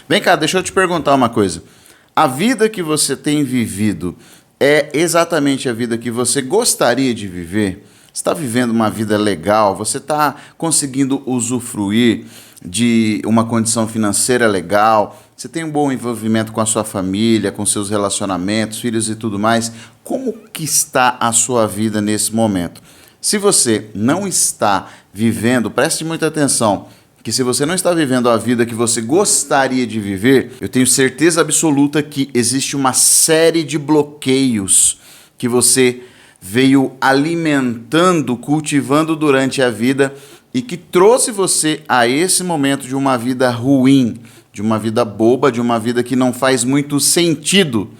Vem cá, deixa eu te perguntar uma coisa. A vida que você tem vivido é exatamente a vida que você gostaria de viver? Você está vivendo uma vida legal? Você está conseguindo usufruir de uma condição financeira legal? Você tem um bom envolvimento com a sua família, com seus relacionamentos, filhos e tudo mais? Como que está a sua vida nesse momento? Se você não está vivendo, preste muita atenção, que se você não está vivendo a vida que você gostaria de viver, eu tenho certeza absoluta que existe uma série de bloqueios que você veio alimentando, cultivando durante a vida e que trouxe você a esse momento de uma vida ruim, de uma vida boba, de uma vida que não faz muito sentido.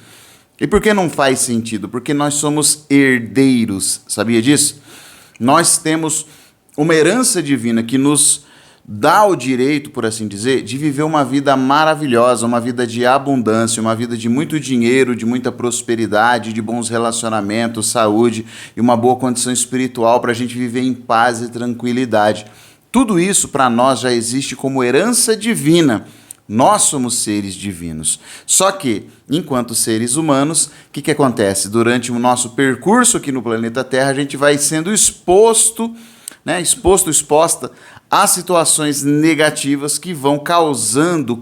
E por que não faz sentido? Porque nós somos herdeiros, sabia disso? Nós temos uma herança divina que nos dá o direito, por assim dizer, de viver uma vida maravilhosa, uma vida de abundância, uma vida de muito dinheiro, de muita prosperidade, de bons relacionamentos, saúde e uma boa condição espiritual para a gente viver em paz e tranquilidade. Tudo isso para nós já existe como herança divina. Nós somos seres divinos. Só que, enquanto seres humanos, o que acontece? Durante o nosso percurso aqui no planeta Terra, a gente vai sendo exposta a situações negativas que vão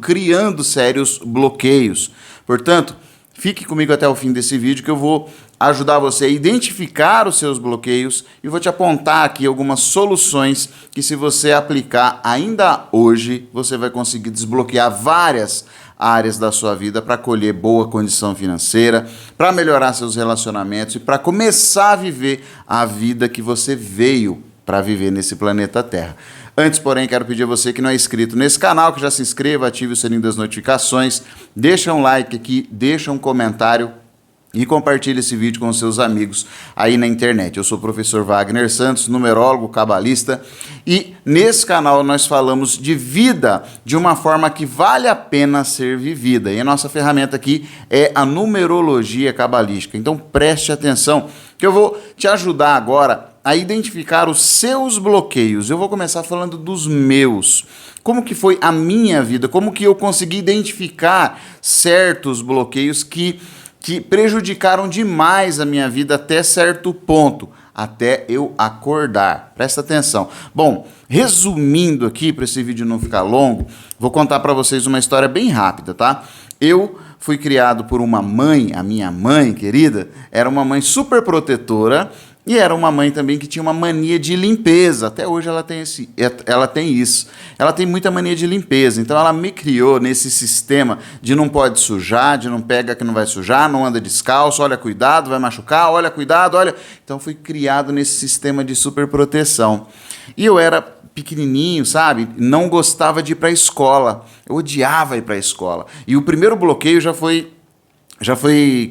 criando sérios bloqueios. Portanto, fique comigo até o fim desse vídeo que eu vou ajudar você a identificar os seus bloqueios e vou te apontar aqui algumas soluções que, se você aplicar ainda hoje, você vai conseguir desbloquear várias áreas da sua vida para colher boa condição financeira, para melhorar seus relacionamentos e para começar a viver a vida que você veio para viver nesse planeta Terra. Antes, porém, quero pedir a você que não é inscrito nesse canal, que já se inscreva, ative o sininho das notificações, deixa um like aqui, deixa um comentário e compartilhe esse vídeo com seus amigos aí na internet. Eu sou o professor Wagner Santos, numerólogo, cabalista, e nesse canal nós falamos de vida de uma forma que vale a pena ser vivida. E a nossa ferramenta aqui é a numerologia cabalística. Então preste atenção, que eu vou te ajudar agora a identificar os seus bloqueios. Eu vou começar falando dos meus. Como que foi a minha vida? Como que eu consegui identificar certos bloqueios que prejudicaram demais a minha vida até certo ponto, até eu acordar. Presta atenção. Bom, resumindo aqui, para esse vídeo não ficar longo, vou contar para vocês uma história bem rápida, tá? Eu fui criado por uma mãe, a minha mãe querida, era uma mãe super protetora, e era uma mãe também que tinha uma mania de limpeza. Até hoje ela tem isso. Ela tem muita mania de limpeza. Então ela me criou nesse sistema de não pode sujar, de não pega que não vai sujar, não anda descalço, olha cuidado, vai machucar, olha cuidado, olha. Então fui criado nesse sistema de super proteção. E eu era pequenininho, sabe? Não gostava de ir para a escola. Eu odiava ir para a escola. E o primeiro bloqueio já foi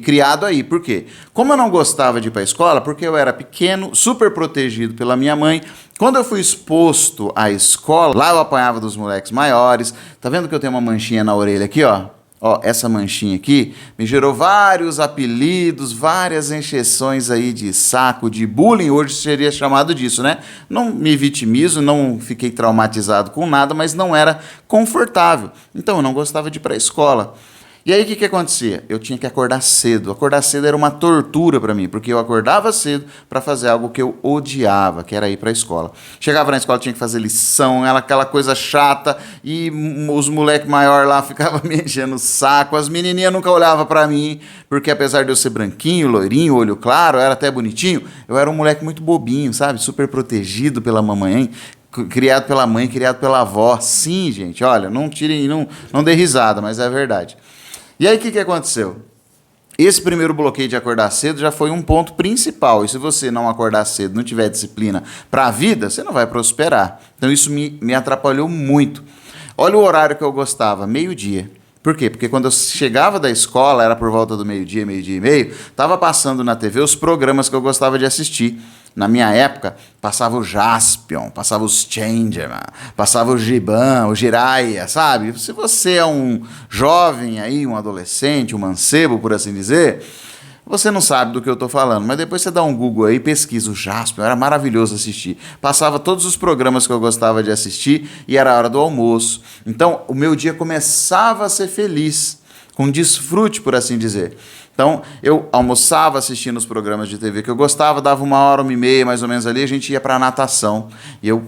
criado aí. Por quê? Como eu não gostava de ir para a escola, porque eu era pequeno, super protegido pela minha mãe, quando eu fui exposto à escola, lá eu apanhava dos moleques maiores. Tá vendo que eu tenho uma manchinha na orelha aqui, ó? Ó, essa manchinha aqui me gerou vários apelidos, várias encheções aí de saco, de bullying, hoje seria chamado disso, né? Não me vitimizo, não fiquei traumatizado com nada, mas não era confortável. Então eu não gostava de ir para a escola. E aí o que acontecia? Eu tinha que acordar cedo. Acordar cedo era uma tortura para mim, porque eu acordava cedo para fazer algo que eu odiava, que era ir para a escola. Chegava na escola, tinha que fazer lição, era aquela coisa chata, e os moleques maiores lá ficavam me enchendo o saco, as menininhas nunca olhavam para mim, porque apesar de eu ser branquinho, loirinho, olho claro, eu era até bonitinho, eu era um moleque muito bobinho, sabe? Super protegido pela mamãe, criado pela mãe, criado pela avó. Sim, gente, olha, não tirem, não dê risada, mas é verdade. E aí o que aconteceu? Esse primeiro bloqueio de acordar cedo já foi um ponto principal. E se você não acordar cedo, não tiver disciplina para a vida, você não vai prosperar. Então isso me atrapalhou muito. Olha o horário que eu gostava, meio-dia. Por quê? Porque quando eu chegava da escola, era por volta do meio-dia e meio, estava passando na TV os programas que eu gostava de assistir. Na minha época, passava o Jaspion, passava os Changeman, passava o Giban, o Jiraiya, sabe? Se você é um jovem aí, um adolescente, um mancebo, por assim dizer, Você não sabe do que eu estou falando, mas depois você dá um Google aí, pesquisa o Jaspion, era maravilhoso assistir. Passava todos os programas que eu gostava de assistir e era a hora do almoço. Então, o meu dia começava a ser feliz, com desfrute, por assim dizer. Então, eu almoçava assistindo os programas de TV que eu gostava, dava 1 hora, 1h30, mais ou menos ali, a gente ia para a natação. E eu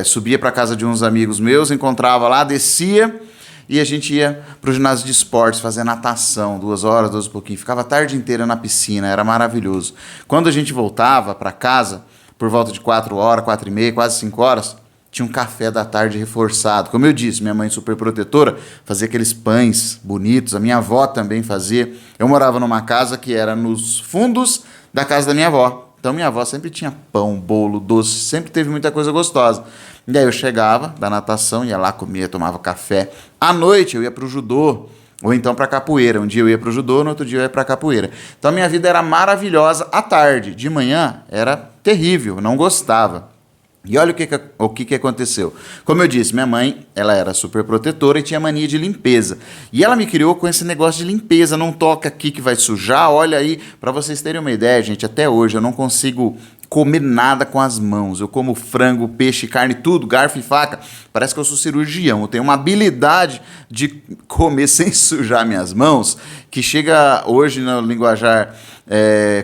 subia para casa de uns amigos meus, encontrava lá, descia e a gente ia para o ginásio de esportes fazer natação, 2 horas, 2 e pouquinho. Ficava a tarde inteira na piscina, era maravilhoso. Quando a gente voltava para casa, por volta de 4 horas, 4h30, quase 5 horas, tinha um café da tarde reforçado. Como eu disse, minha mãe super protetora fazia aqueles pães bonitos, a minha avó também fazia. Eu morava numa casa que era nos fundos da casa da minha avó. Então minha avó sempre tinha pão, bolo, doce, sempre teve muita coisa gostosa. E aí eu chegava da natação, ia lá, comia, tomava café. À noite eu ia pro judô, ou então pra capoeira. Um dia eu ia pro judô, no outro dia eu ia pra capoeira. Então a minha vida era maravilhosa à tarde. De manhã era terrível, eu não gostava. E olha o que aconteceu. Como eu disse, minha mãe, ela era super protetora e tinha mania de limpeza. E ela me criou com esse negócio de limpeza. Não toca aqui que vai sujar. Olha aí, para vocês terem uma ideia, gente, até hoje eu não consigo comer nada com as mãos. Eu como frango, peixe, carne, tudo, garfo e faca. Parece que eu sou cirurgião. Eu tenho uma habilidade de comer sem sujar minhas mãos, que chega hoje no linguajar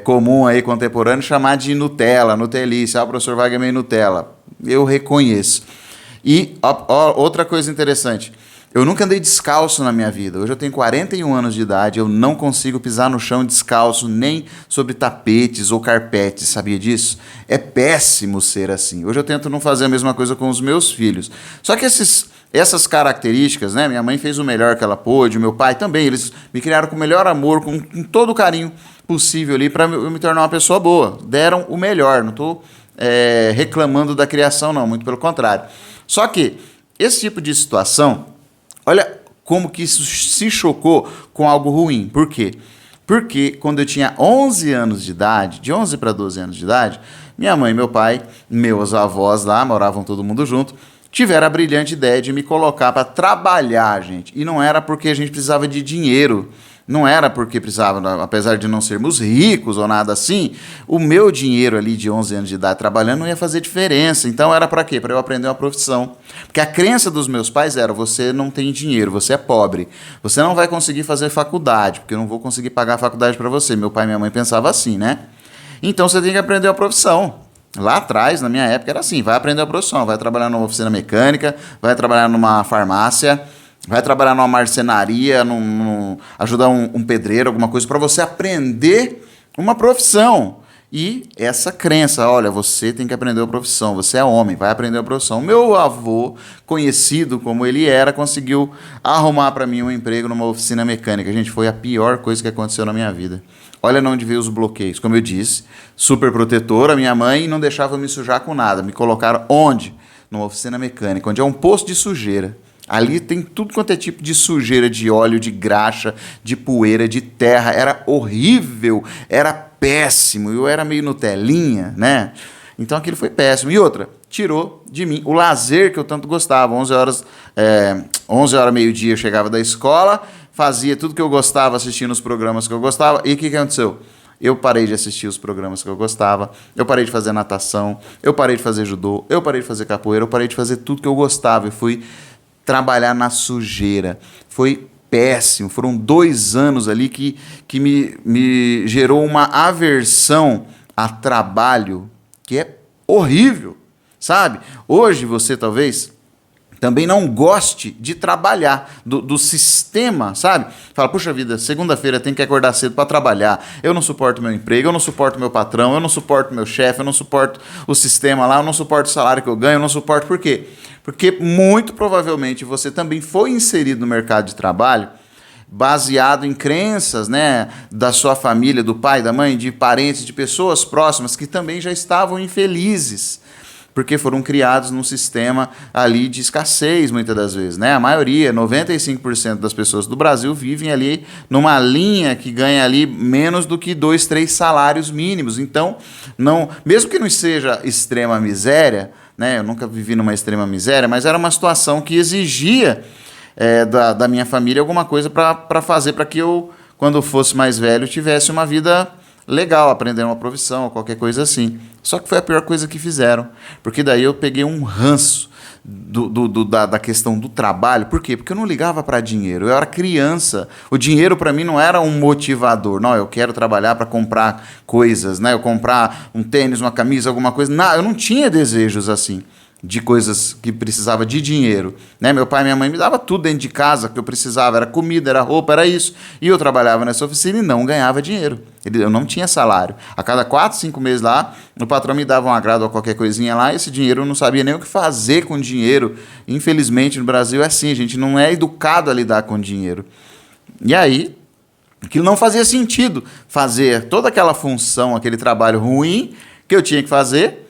comum aí, contemporâneo, chamar de Nutella, Nutelice. O professor Wagner é meio Nutella. Eu reconheço. E outra coisa interessante. Eu nunca andei descalço na minha vida. Hoje eu tenho 41 anos de idade, eu não consigo pisar no chão descalço, nem sobre tapetes ou carpetes, sabia disso? É péssimo ser assim. Hoje eu tento não fazer a mesma coisa com os meus filhos. Só que essas características, né? Minha mãe fez o melhor que ela pôde, o meu pai também, eles me criaram com o melhor amor, com todo o carinho possível ali para eu me tornar uma pessoa boa. Deram o melhor, não estou reclamando da criação não, muito pelo contrário. Só que esse tipo de situação, olha como que isso se chocou com algo ruim. Por quê? Porque quando eu tinha 11 anos de idade, de 11 para 12 anos de idade, minha mãe e meu pai, meus avós lá, moravam todo mundo junto, tiveram a brilhante ideia de me colocar para trabalhar, gente. E não era porque a gente precisava de dinheiro. Não era porque precisava, apesar de não sermos ricos ou nada assim, o meu dinheiro ali de 11 anos de idade trabalhando não ia fazer diferença. Então era para quê? Para eu aprender uma profissão. Porque a crença dos meus pais era: você não tem dinheiro, você é pobre, você não vai conseguir fazer faculdade, porque eu não vou conseguir pagar a faculdade para você. Meu pai e minha mãe pensavam assim, né? Então você tem que aprender uma profissão. Lá atrás, na minha época, era assim: vai aprender uma profissão, vai trabalhar numa oficina mecânica, vai trabalhar numa farmácia, vai trabalhar numa marcenaria, ajudar um pedreiro, alguma coisa, para você aprender uma profissão. E essa crença, olha, você tem que aprender uma profissão, você é homem, vai aprender uma profissão. Meu avô, conhecido como ele era, conseguiu arrumar para mim um emprego numa oficina mecânica. Gente, foi a pior coisa que aconteceu na minha vida. Olha onde veio os bloqueios. Como eu disse, super protetora, minha mãe não deixava eu me sujar com nada. Me colocaram onde? Numa oficina mecânica, onde é um poço de sujeira. Ali tem tudo quanto é tipo de sujeira, de óleo, de graxa, de poeira, de terra. Era horrível, era péssimo. Eu era meio Nutelinha, né? Então aquilo foi péssimo. E outra, tirou de mim o lazer que eu tanto gostava. 11 horas, meio-dia eu chegava da escola, fazia tudo que eu gostava, assistindo os programas que eu gostava. E o que aconteceu? Eu parei de assistir os programas que eu gostava, eu parei de fazer natação, eu parei de fazer judô, eu parei de fazer capoeira, eu parei de fazer tudo que eu gostava. Eu fui trabalhar na sujeira. Foi péssimo. Foram 2 anos ali que me gerou uma aversão a trabalho que é horrível, sabe? Hoje você talvez também não goste de trabalhar, do sistema, sabe? Fala, puxa vida, segunda-feira tem que acordar cedo para trabalhar, eu não suporto meu emprego, eu não suporto meu patrão, eu não suporto meu chefe, eu não suporto o sistema lá, eu não suporto o salário que eu ganho, eu não suporto. Por quê? Porque muito provavelmente você também foi inserido no mercado de trabalho baseado em crenças, né, da sua família, do pai, da mãe, de parentes, de pessoas próximas que também já estavam infelizes, porque foram criados num sistema ali de escassez, muitas das vezes, né? A maioria, 95% das pessoas do Brasil vivem ali numa linha que ganha ali menos do que 2, 3 salários mínimos. Então, não, mesmo que não seja extrema miséria, né? Eu nunca vivi numa extrema miséria, mas era uma situação que exigia da minha família alguma coisa para fazer para que eu quando fosse mais velho, tivesse uma vida legal, aprender uma profissão ou qualquer coisa assim. Só que foi a pior coisa que fizeram, porque daí eu peguei um ranço da questão do trabalho. Por quê? Porque eu não ligava para dinheiro. Eu era criança. O dinheiro para mim não era um motivador. Não, eu quero trabalhar para comprar coisas, né? Eu comprar um tênis, uma camisa, alguma coisa. Não, eu não tinha desejos assim, de coisas que precisava de dinheiro, né? Meu pai e minha mãe me davam tudo dentro de casa que eu precisava, era comida, era roupa, era isso. E eu trabalhava nessa oficina e não ganhava dinheiro. Eu não tinha salário. A cada 4, 5 meses lá, o patrão me dava um agrado ou qualquer coisinha lá, e esse dinheiro eu não sabia nem o que fazer com dinheiro. Infelizmente, no Brasil é assim, a gente não é educado a lidar com dinheiro. E aí, aquilo não fazia sentido, fazer toda aquela função, aquele trabalho ruim que eu tinha que fazer,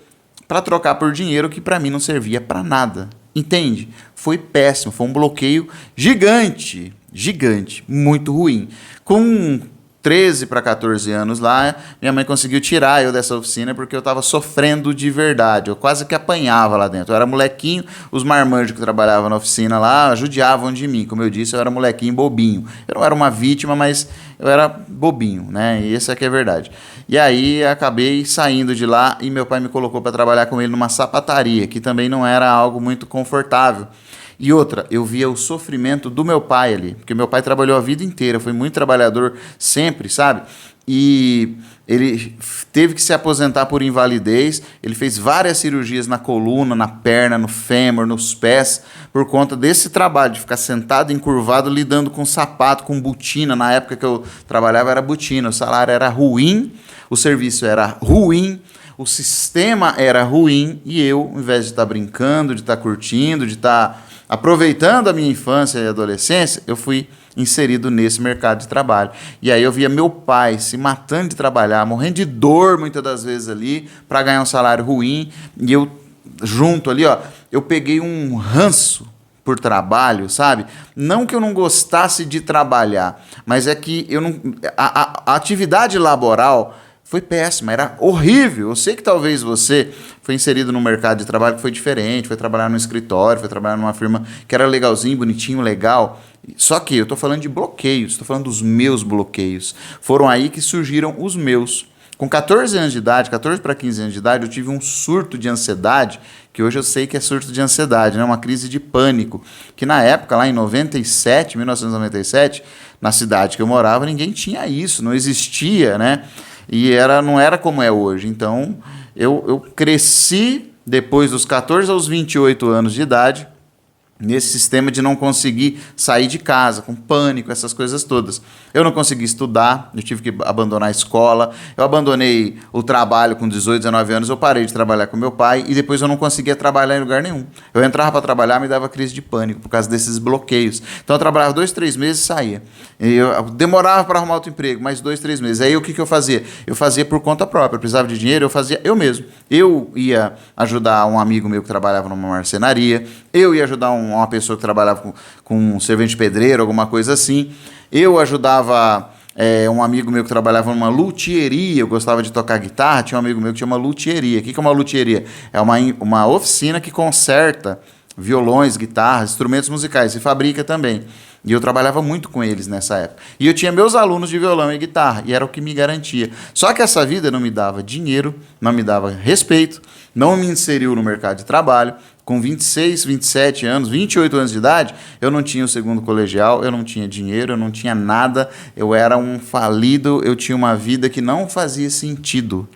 para trocar por dinheiro que para mim não servia para nada. Entende? Foi péssimo, foi um bloqueio gigante, gigante, muito ruim. Com 13 para 14 anos lá, minha mãe conseguiu tirar eu dessa oficina porque eu estava sofrendo de verdade. Eu quase que apanhava lá dentro. Eu era molequinho, os marmanjos que trabalhavam na oficina lá judiavam de mim. Como eu disse, eu era molequinho bobinho. Eu não era uma vítima, mas eu era bobinho, né? E essa aqui é a verdade. E aí acabei saindo de lá e meu pai me colocou para trabalhar com ele numa sapataria, que também não era algo muito confortável. E outra, eu via o sofrimento do meu pai ali, porque meu pai trabalhou a vida inteira, foi muito trabalhador sempre, sabe? E ele teve que se aposentar por invalidez, ele fez várias cirurgias na coluna, na perna, no fêmur, nos pés, por conta desse trabalho, de ficar sentado, encurvado, lidando com sapato, com botina. Na época que eu trabalhava era botina, o salário era ruim, o serviço era ruim, o sistema era ruim, e eu, ao invés de estar brincando, de estar curtindo, de estar aproveitando a minha infância e adolescência, eu fui inserido nesse mercado de trabalho. E aí eu via meu pai se matando de trabalhar, morrendo de dor muitas das vezes ali, para ganhar um salário ruim, e eu junto ali, ó, eu peguei um ranço por trabalho, sabe? Não que eu não gostasse de trabalhar, mas é que eu não, a atividade laboral foi péssima, era horrível. Eu sei que talvez você foi inserido num mercado de trabalho que foi diferente, foi trabalhar no escritório, foi trabalhar numa firma que era legalzinho, bonitinho, legal. Só que eu estou falando de bloqueios, estou falando dos meus bloqueios. Foram aí que surgiram os meus. Com 14 anos de idade, 14 para 15 anos de idade, eu tive um surto de ansiedade, que hoje eu sei que é surto de ansiedade, né? Uma crise de pânico, que na época, lá em 1997, na cidade que eu morava, ninguém tinha isso, não existia, né? E não era como é hoje. Então, eu cresci depois dos 14 aos 28 anos de idade, nesse sistema de não conseguir sair de casa, com pânico, essas coisas todas. Eu não consegui estudar, eu tive que abandonar a escola, eu abandonei o trabalho com 18, 19 anos, eu parei de trabalhar com meu pai e depois eu não conseguia trabalhar em lugar nenhum. Eu entrava para trabalhar, me dava crise de pânico por causa desses bloqueios. Então eu trabalhava 2, 3 meses e saía. Eu demorava para arrumar outro emprego, mais 2, 3 meses. Aí o que eu fazia? Eu fazia por conta própria, eu precisava de dinheiro, eu fazia eu mesmo. Eu ia ajudar um amigo meu que trabalhava numa marcenaria, eu ia ajudar uma pessoa que trabalhava com um servente pedreiro, alguma coisa assim. Eu ajudava um amigo meu que trabalhava numa luthieria, eu gostava de tocar guitarra, tinha um amigo meu que tinha uma luthieria. O que é uma luthieria? É uma oficina que conserta violões, guitarras, instrumentos musicais, e fabrica também. E eu trabalhava muito com eles nessa época. E eu tinha meus alunos de violão e guitarra, e era o que me garantia. Só que essa vida não me dava dinheiro, não me dava respeito, não me inseriu no mercado de trabalho. Com 26, 27 anos, 28 anos de idade, eu não tinha o segundo colegial, eu não tinha dinheiro, eu não tinha nada, eu era um falido, eu tinha uma vida que não fazia sentido.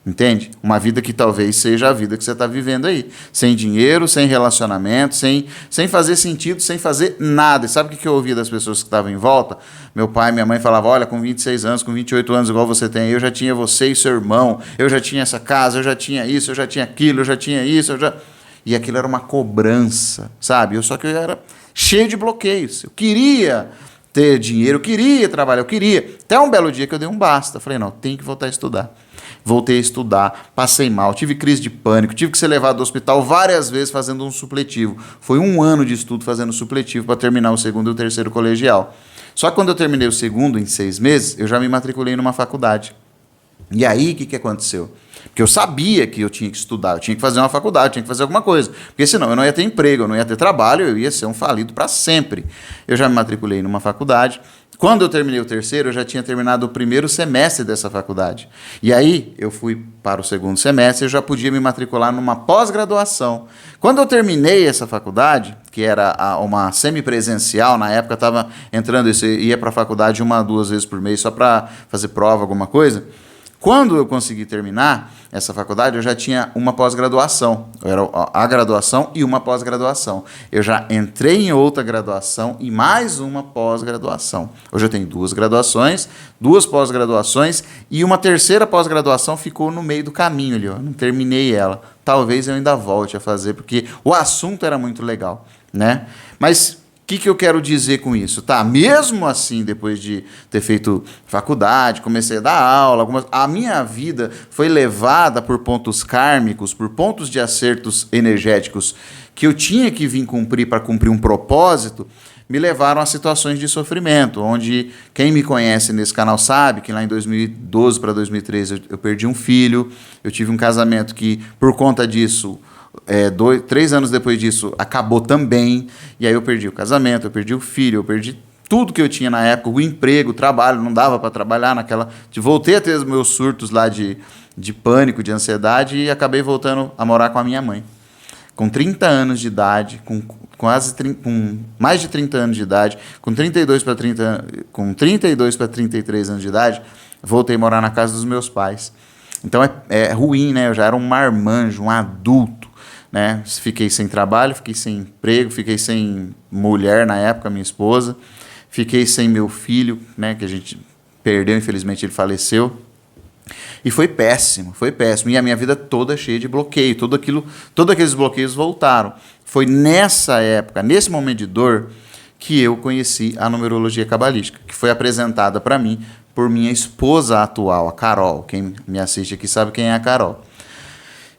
Entende? Uma vida que talvez seja a vida que você está vivendo aí. Sem dinheiro, sem relacionamento, sem fazer sentido, sem fazer nada. E sabe o que eu ouvia das pessoas que estavam em volta? Meu pai e minha mãe falavam, olha, com 26 anos, com 28 anos, igual você tem, eu já tinha você e seu irmão, eu já tinha essa casa, eu já tinha isso, eu já tinha aquilo, eu já tinha isso, E aquilo era uma cobrança, sabe? Só que eu era cheio de bloqueios. Eu queria ter dinheiro, eu queria trabalhar, eu queria. Até um belo dia que eu dei um basta. Falei, não, tem que voltar a estudar. Voltei a estudar, passei mal, tive crise de pânico, tive que ser levado ao hospital várias vezes fazendo um supletivo. Foi 1 ano de estudo fazendo supletivo para terminar o segundo e o terceiro colegial. Só que quando eu terminei o segundo, em 6 meses, eu já me matriculei numa faculdade. E aí, o que aconteceu? Porque eu sabia que eu tinha que estudar, eu tinha que fazer uma faculdade, eu tinha que fazer alguma coisa. Porque senão eu não ia ter emprego, eu não ia ter trabalho, eu ia ser um falido para sempre. Eu já me matriculei numa faculdade. Quando eu terminei o terceiro, eu já tinha terminado o primeiro semestre dessa faculdade. E aí, eu fui para o segundo semestre, eu já podia me matricular numa pós-graduação. Quando eu terminei essa faculdade, que era uma semipresencial, na época estava entrando, ia para a faculdade 1 a 2 vezes por mês, só para fazer prova, alguma coisa. Quando eu consegui terminar essa faculdade, eu já tinha uma pós-graduação. Era a graduação e uma pós-graduação. Eu já entrei em outra graduação e mais uma pós-graduação. Hoje eu tenho 2 graduações, 2 pós-graduações e uma terceira pós-graduação ficou no meio do caminho ali, ó. Não terminei ela. Talvez eu ainda volte a fazer, porque o assunto era muito legal, né? Mas o que eu quero dizer com isso? Tá, mesmo assim, depois de ter feito faculdade, comecei a dar aula, a minha vida foi levada por pontos kármicos, por pontos de acertos energéticos que eu tinha que vir cumprir para cumprir um propósito, me levaram a situações de sofrimento, onde quem me conhece nesse canal sabe que lá em 2012 para 2013 eu perdi um filho, eu tive um casamento que, por conta disso, 3 anos depois disso, acabou também, e aí eu perdi o casamento, eu perdi o filho, eu perdi tudo que eu tinha na época, o emprego, o trabalho, não dava para trabalhar naquela... Voltei a ter os meus surtos lá de pânico, de ansiedade, e acabei voltando a morar com a minha mãe. Com 30 anos de idade, com mais de 30 anos de idade, com 32 para 33 anos de idade, voltei a morar na casa dos meus pais. Então é ruim, né? Eu já era um marmanjo, um adulto, né? Fiquei sem trabalho, fiquei sem emprego, fiquei sem mulher na época, minha esposa, fiquei sem meu filho, né? Que a gente perdeu, infelizmente ele faleceu. E foi péssimo, foi péssimo. E a minha vida toda cheia de bloqueio, todos aqueles bloqueios voltaram. Foi nessa época, nesse momento de dor, que eu conheci a numerologia cabalística, que foi apresentada para mim por minha esposa atual, a Carol. Quem me assiste aqui sabe quem é a Carol.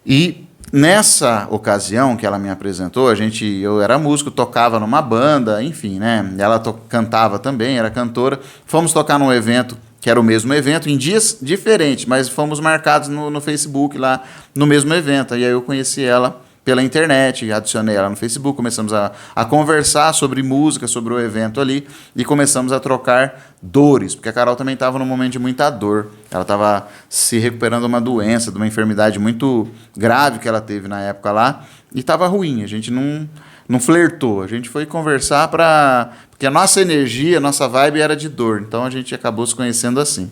E nessa ocasião que ela me apresentou, eu era músico, tocava numa banda, enfim, né? Ela cantava também, era cantora. Fomos tocar num evento que era o mesmo evento, em dias diferentes, mas fomos marcados no Facebook lá, no mesmo evento. E aí eu conheci ela pela internet, adicionei ela no Facebook, começamos a conversar sobre música, sobre o evento ali, e começamos a trocar dores, porque a Carol também estava num momento de muita dor. Ela estava se recuperando de uma doença, de uma enfermidade muito grave que ela teve na época lá, e estava ruim. A gente não flertou, a gente foi conversar porque a nossa energia, a nossa vibe era de dor, então a gente acabou se conhecendo assim.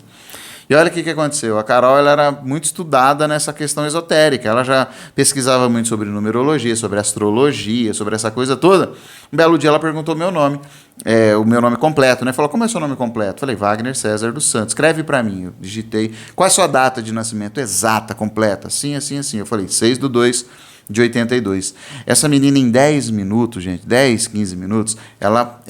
E olha o que aconteceu, a Carol ela era muito estudada nessa questão esotérica, ela já pesquisava muito sobre numerologia, sobre astrologia, sobre essa coisa toda. Um belo dia ela perguntou meu nome, o meu nome completo, né? Falou, como é o seu nome completo? Falei, Wagner César dos Santos, escreve para mim. Eu digitei, qual é a sua data de nascimento exata, completa? Assim, assim, assim. Eu falei, 6/2/82. Essa menina em 10 minutos, gente, 10, 15 minutos, ela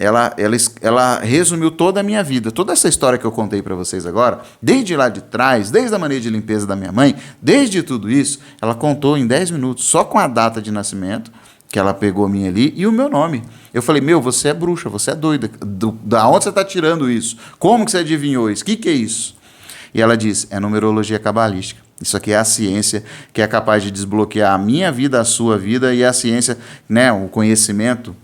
resumiu toda a minha vida. Toda essa história que eu contei para vocês agora, desde lá de trás, desde a mania de limpeza da minha mãe, desde tudo isso, ela contou em 10 minutos, só com a data de nascimento, que ela pegou a minha ali, e o meu nome. Eu falei, você é bruxa, você é doida. Da onde você está tirando isso? Como que você adivinhou isso? O que é isso? E ela disse, é numerologia cabalística. Isso aqui é a ciência que é capaz de desbloquear a minha vida, a sua vida, e a ciência, né, o conhecimento,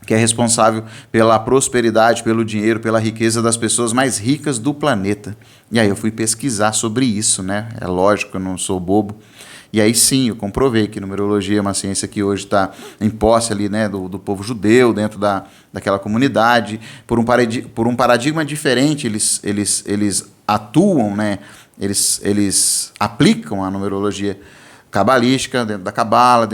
que é responsável pela prosperidade, pelo dinheiro, pela riqueza das pessoas mais ricas do planeta. E aí eu fui pesquisar sobre isso, né? É lógico, eu não sou bobo. E aí sim, eu comprovei que numerologia é uma ciência que hoje está em posse ali, né, do povo judeu, dentro daquela comunidade. Por um paradigma diferente, eles atuam, né? Eles aplicam a numerologia cabalística dentro da cabala,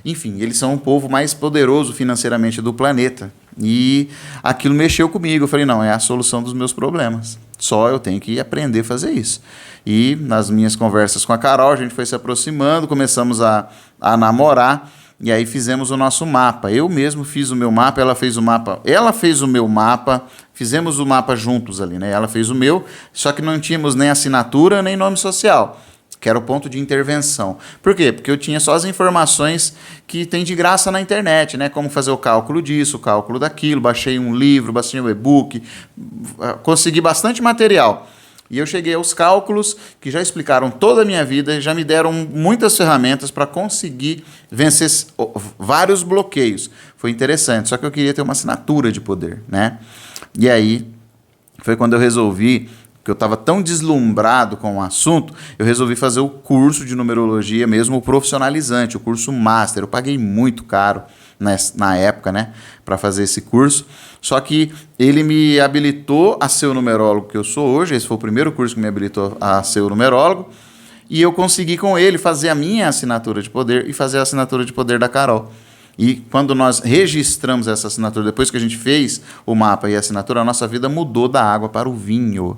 enfim, eles são o povo mais poderoso financeiramente do planeta. E aquilo mexeu comigo. Eu falei, não, é a solução dos meus problemas. Só eu tenho que aprender a fazer isso. E nas minhas conversas com a Carol, a gente foi se aproximando, começamos a namorar, e aí fizemos o nosso mapa. Eu mesmo fiz o meu mapa, ela fez o mapa. Ela fez o meu mapa, fizemos o mapa juntos ali, né? Ela fez o meu, só que não tínhamos nem assinatura, nem nome social, que era o ponto de intervenção. Por quê? Porque eu tinha só as informações que tem de graça na internet, né? Como fazer o cálculo disso, o cálculo daquilo, baixei um livro, baixei um e-book, consegui bastante material. E eu cheguei aos cálculos que já explicaram toda a minha vida, já me deram muitas ferramentas para conseguir vencer vários bloqueios. Foi interessante, só que eu queria ter uma assinatura de poder, né? E aí foi quando eu resolvi, que eu estava tão deslumbrado com o assunto, eu resolvi fazer o curso de numerologia mesmo, o profissionalizante, o curso master. Eu paguei muito caro na época, né, para fazer esse curso. Só que ele me habilitou a ser o numerólogo que eu sou hoje. Esse foi o primeiro curso que me habilitou a ser o numerólogo. E eu consegui com ele fazer a minha assinatura de poder e fazer a assinatura de poder da Carol. E quando nós registramos essa assinatura, depois que a gente fez o mapa e a assinatura, a nossa vida mudou da água para o vinho.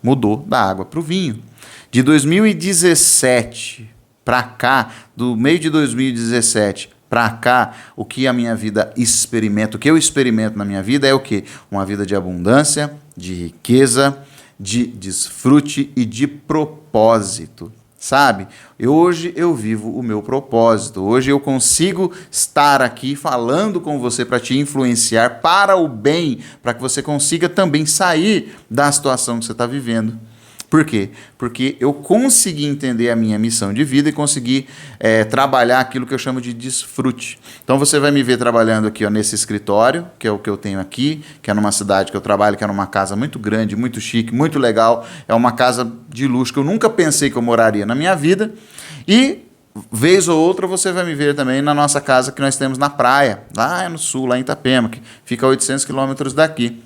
Mudou da água para o vinho. De 2017 para cá, do meio de 2017 para cá, o que a minha vida experimenta, o que eu experimento na minha vida é o quê? Uma vida de abundância, de riqueza, de desfrute e de propósito. Sabe? Hoje eu vivo o meu propósito. Hoje eu consigo estar aqui falando com você para te influenciar para o bem, para que você consiga também sair da situação que você está vivendo. Por quê? Porque eu consegui entender a minha missão de vida e consegui trabalhar aquilo que eu chamo de desfrute. Então você vai me ver trabalhando aqui, ó, nesse escritório, que é o que eu tenho aqui, que é numa cidade que eu trabalho, que é numa casa muito grande, muito chique, muito legal. É uma casa de luxo que eu nunca pensei que eu moraria na minha vida. E vez ou outra você vai me ver também na nossa casa que nós temos na praia, lá no sul, lá em Itapema, que fica a 800 quilômetros daqui.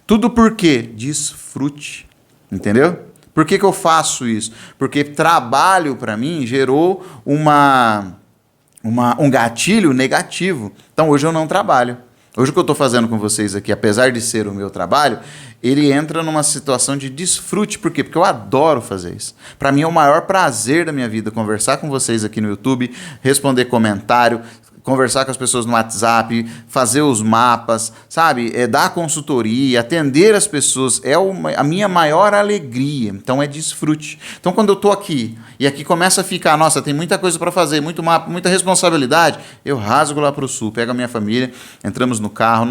Tudo por quê? Desfrute. Entendeu? Por que eu faço isso? Porque trabalho, para mim, gerou um gatilho negativo. Então, hoje eu não trabalho. Hoje o que eu estou fazendo com vocês aqui, apesar de ser o meu trabalho, ele entra numa situação de desfrute. Por quê? Porque eu adoro fazer isso. Para mim é o maior prazer da minha vida conversar com vocês aqui no YouTube, responder comentário, conversar com as pessoas no WhatsApp, fazer os mapas, sabe? Dar consultoria, atender as pessoas, a minha maior alegria. Então é desfrute. Então quando eu estou aqui, e aqui começa a ficar, nossa, tem muita coisa para fazer, muito mapa, muita responsabilidade, eu rasgo lá para o sul, pego a minha família, entramos no carro,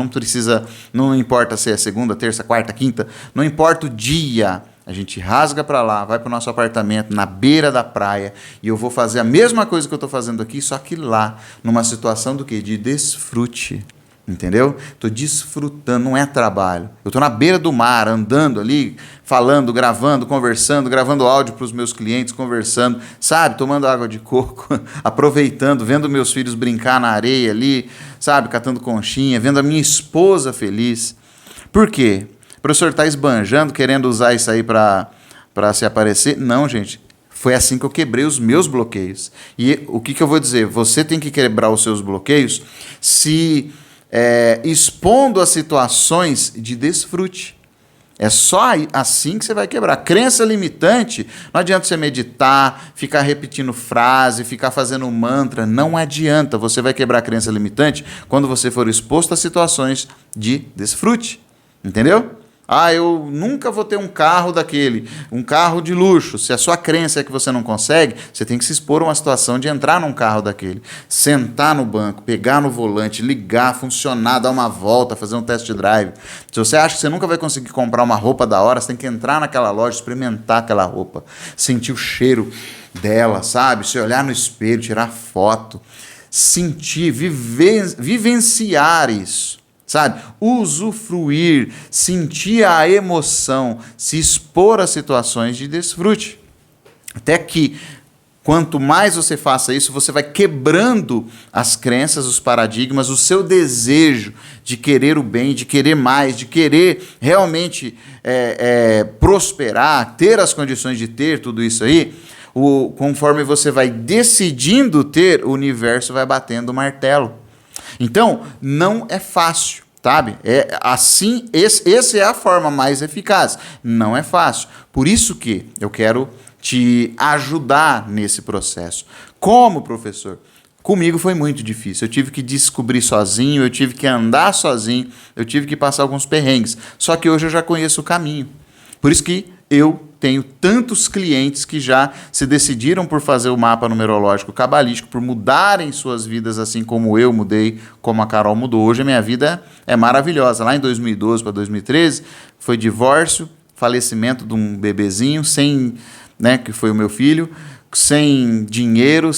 não importa se é segunda, terça, quarta, quinta, não importa o dia, a gente rasga para lá, vai para o nosso apartamento na beira da praia e eu vou fazer a mesma coisa que eu estou fazendo aqui, só que lá, numa situação do quê? De desfrute, entendeu? Estou desfrutando, não é trabalho. Eu estou na beira do mar, andando ali, falando, gravando, conversando, gravando áudio para os meus clientes, conversando, sabe? Tomando água de coco, aproveitando, vendo meus filhos brincar na areia ali, sabe? Catando conchinha, vendo a minha esposa feliz. Por quê? O professor está esbanjando, querendo usar isso aí para se aparecer. Não, gente. Foi assim que eu quebrei os meus bloqueios. E o que eu vou dizer? Você tem que quebrar os seus bloqueios se expondo a situações de desfrute. É só assim que você vai quebrar. Crença limitante, não adianta você meditar, ficar repetindo frase, ficar fazendo mantra. Não adianta. Você vai quebrar a crença limitante quando você for exposto a situações de desfrute. Entendeu? Eu nunca vou ter um carro daquele, um carro de luxo. Se a sua crença é que você não consegue, você tem que se expor a uma situação de entrar num carro daquele. Sentar no banco, pegar no volante, ligar, funcionar, dar uma volta, fazer um test drive. Se você acha que você nunca vai conseguir comprar uma roupa da hora, você tem que entrar naquela loja, experimentar aquela roupa, sentir o cheiro dela, sabe? Se olhar no espelho, tirar foto, sentir, vivenciar isso. Sabe? Usufruir, sentir a emoção, se expor a situações de desfrute. Até que, quanto mais você faça isso, você vai quebrando as crenças, os paradigmas, o seu desejo de querer o bem, de querer mais, de querer realmente prosperar, ter as condições de ter tudo isso aí. Conforme você vai decidindo ter, o universo vai batendo o martelo. Então, não é fácil, sabe? Essa é a forma mais eficaz. Não é fácil. Por isso que eu quero te ajudar nesse processo. Como professor? Comigo foi muito difícil. Eu tive que descobrir sozinho, eu tive que andar sozinho, eu tive que passar alguns perrengues. Só que hoje eu já conheço o caminho. Por isso que eu tenho tantos clientes que já se decidiram por fazer o mapa numerológico cabalístico, por mudarem suas vidas assim como eu mudei, como a Carol mudou. Hoje a minha vida é maravilhosa. Lá em 2012 para 2013 foi divórcio, falecimento de um bebezinho, sem, né, que foi o meu filho, sem dinheiro,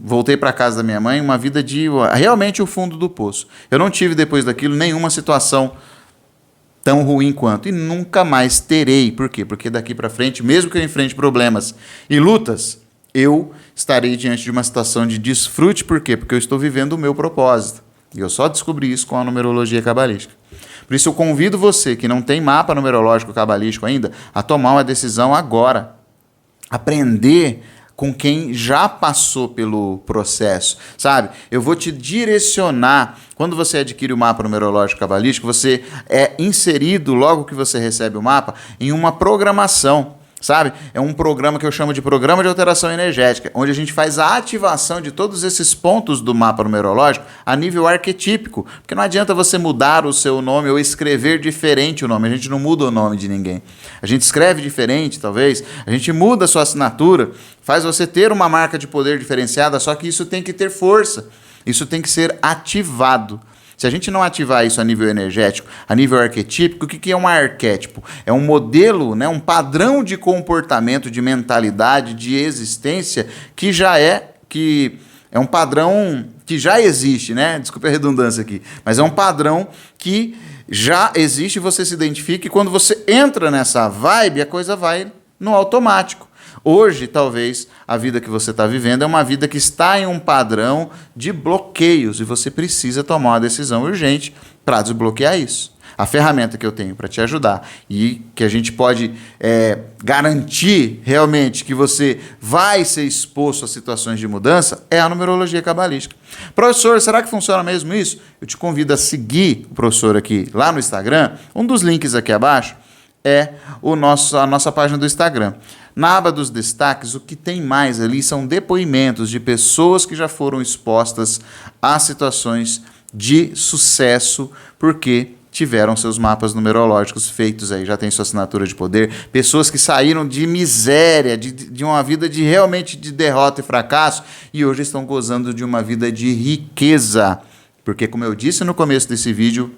voltei para casa da minha mãe, uma vida de realmente o fundo do poço. Eu não tive depois daquilo nenhuma situação tão ruim quanto, e nunca mais terei. Por quê? Porque daqui para frente, mesmo que eu enfrente problemas e lutas, eu estarei diante de uma situação de desfrute. Por quê? Porque eu estou vivendo o meu propósito. E eu só descobri isso com a numerologia cabalística. Por isso eu convido você que não tem mapa numerológico cabalístico ainda a tomar uma decisão agora. Aprender com quem já passou pelo processo, sabe? Eu vou te direcionar. Quando você adquire o mapa numerológico cabalístico, você é inserido, logo que você recebe o mapa, em uma programação, sabe? É um programa que eu chamo de programa de alteração energética, onde a gente faz a ativação de todos esses pontos do mapa numerológico a nível arquetípico, porque não adianta você mudar o seu nome ou escrever diferente o nome, a gente não muda o nome de ninguém. A gente escreve diferente, talvez, a gente muda a sua assinatura, faz você ter uma marca de poder diferenciada, só que isso tem que ter força, isso tem que ser ativado. Se a gente não ativar isso a nível energético, a nível arquetípico, o que é um arquétipo? É um modelo, né, um padrão de comportamento, de mentalidade, de existência, que é um padrão que já existe, né? Desculpe a redundância aqui, mas é um padrão que já existe, você se identifica, e quando você entra nessa vibe, a coisa vai no automático. Hoje, talvez, a vida que você está vivendo é uma vida que está em um padrão de bloqueios e você precisa tomar uma decisão urgente para desbloquear isso. A ferramenta que eu tenho para te ajudar e que a gente pode garantir realmente que você vai ser exposto a situações de mudança é a numerologia cabalística. Professor, será que funciona mesmo isso? Eu te convido a seguir o professor aqui lá no Instagram. Um dos links aqui abaixo é a nossa página do Instagram. Na aba dos destaques, o que tem mais ali são depoimentos de pessoas que já foram expostas a situações de sucesso porque tiveram seus mapas numerológicos feitos aí, já tem sua assinatura de poder, pessoas que saíram de miséria, de uma vida realmente de derrota e fracasso e hoje estão gozando de uma vida de riqueza. Porque, como eu disse no começo desse vídeo,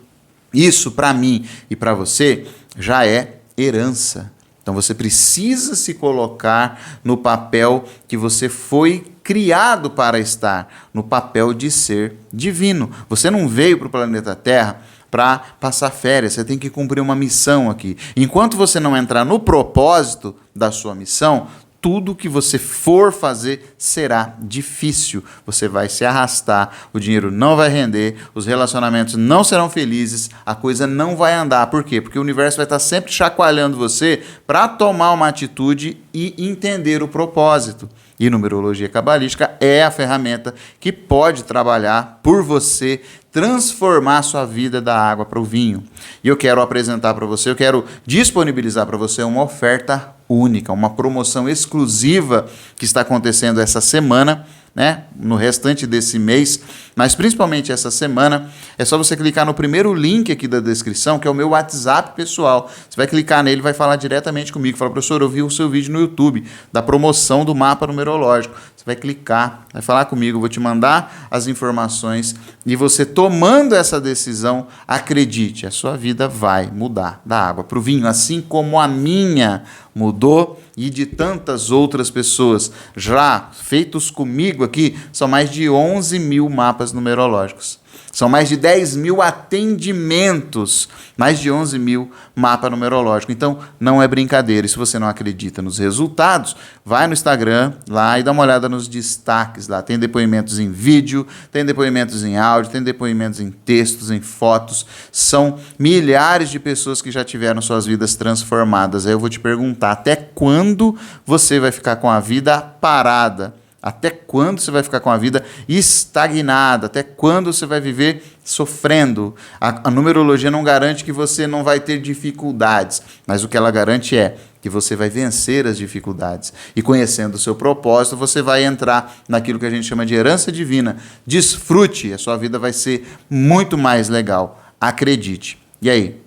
isso para mim e para você já é herança. Então você precisa se colocar no papel que você foi criado para estar, no papel de ser divino. Você não veio para o planeta Terra para passar férias, você tem que cumprir uma missão aqui. Enquanto você não entrar no propósito da sua missão, tudo que você for fazer será difícil. Você vai se arrastar, o dinheiro não vai render, os relacionamentos não serão felizes, a coisa não vai andar. Por quê? Porque o universo vai estar sempre chacoalhando você para tomar uma atitude e entender o propósito. E numerologia cabalística é a ferramenta que pode trabalhar por você, transformar a sua vida da água para o vinho. E eu quero apresentar para você, eu quero disponibilizar para você uma oferta única, uma promoção exclusiva que está acontecendo essa semana, né, no restante desse mês, mas principalmente essa semana. É só você clicar no primeiro link aqui da descrição, que é o meu WhatsApp pessoal. Você vai clicar nele e vai falar diretamente comigo. Fala, professor, eu vi o seu vídeo no YouTube da promoção do mapa numerológico. Você vai clicar, vai falar comigo, eu vou te mandar as informações e você tomando essa decisão, acredite, a sua vida vai mudar da água para o vinho, assim como a minha mudou e de tantas outras pessoas já feitos comigo aqui. São mais de 11 mil mapas numerológicos. São mais de 10 mil atendimentos, mais de 11 mil mapa numerológico. Então, não é brincadeira. E se você não acredita nos resultados, vai no Instagram lá e dá uma olhada nos destaques lá. Tem depoimentos em vídeo, tem depoimentos em áudio, tem depoimentos em textos, em fotos. São milhares de pessoas que já tiveram suas vidas transformadas. Aí eu vou te perguntar, até quando você vai ficar com a vida parada? Até quando você vai ficar com a vida estagnada? Até quando você vai viver sofrendo? A numerologia não garante que você não vai ter dificuldades, mas o que ela garante é que você vai vencer as dificuldades. E conhecendo o seu propósito, você vai entrar naquilo que a gente chama de herança divina. Desfrute, a sua vida vai ser muito mais legal. Acredite. E aí,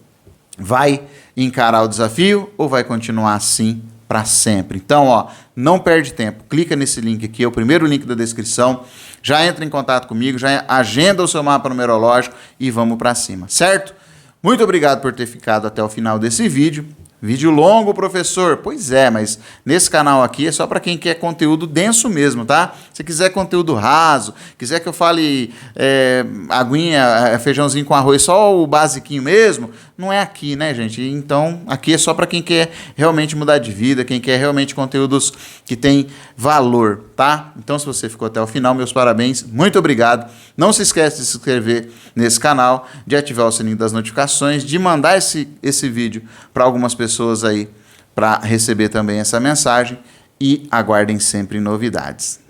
vai encarar o desafio ou vai continuar assim para sempre? Então, ó, não perde tempo, clica nesse link aqui, é o primeiro link da descrição, já entra em contato comigo, já agenda o seu mapa numerológico e vamos para cima, certo? Muito obrigado por ter ficado até o final desse vídeo, Vídeo longo, professor? Pois é, mas nesse canal aqui é só para quem quer conteúdo denso mesmo, tá? Se quiser conteúdo raso, quiser que eu fale aguinha, feijãozinho com arroz, só o basiquinho mesmo, não é aqui, né, gente? Então, aqui é só para quem quer realmente mudar de vida, quem quer realmente conteúdos que tem valor, tá? Então, se você ficou até o final, meus parabéns, muito obrigado. Não se esquece de se inscrever nesse canal, de ativar o sininho das notificações, de mandar esse vídeo para algumas pessoas aí para receber também essa mensagem e aguardem sempre novidades.